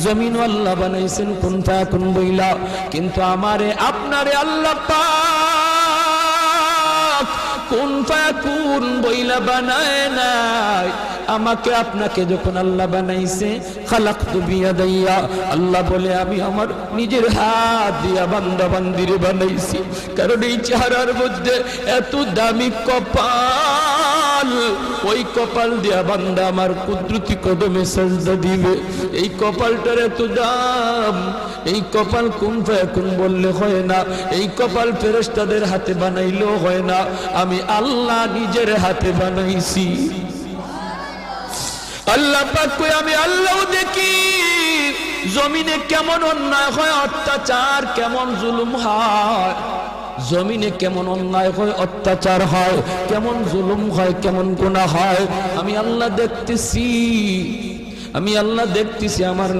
জমিন আল্লাহ বানাইছেন কুন ফায়াকুন বইলা, কিন্তু আমারে আপনারে আল্লাহ পাক কুন ফায়াকুন বইলা বানায় নাই। আমাকে আপনাকে যখন আল্লাহ বানাইছে, খালাকতু বিয়াদাইয়া, আল্লাহ বলে আমি আমার নিজের হাত দিয়া বান্দা বান্দিরে বানাইছি। কারণ এই চেহারার মধ্যে এত দামি কপাল, ওই কপাল দিয়া বান্দা আমার কুদরতি কদমে সাজদা দিবে। এই কপালটার এত দাম। এই কপাল কুন ফায়াকুন বললে হয় না, এই কপাল ফেরেশতাদের হাতে বানাইলেও হয় না, আমি আল্লাহ নিজের হাতে বানাইছি। আল্লাহ পাক কই আমি আল্লাহ দেখি জমিনে কেমন অন্যায় হয়, অত্যাচার কেমন জুলুম হয়, জমিনে কেমন অন্যায় হয়, অত্যাচার হয়, কেমন জুলুম হয়, কেমন গুনাহ হয়, আমি আল্লাহ দেখতেছি, আমি আল্লাহ দেখতেছি। আমার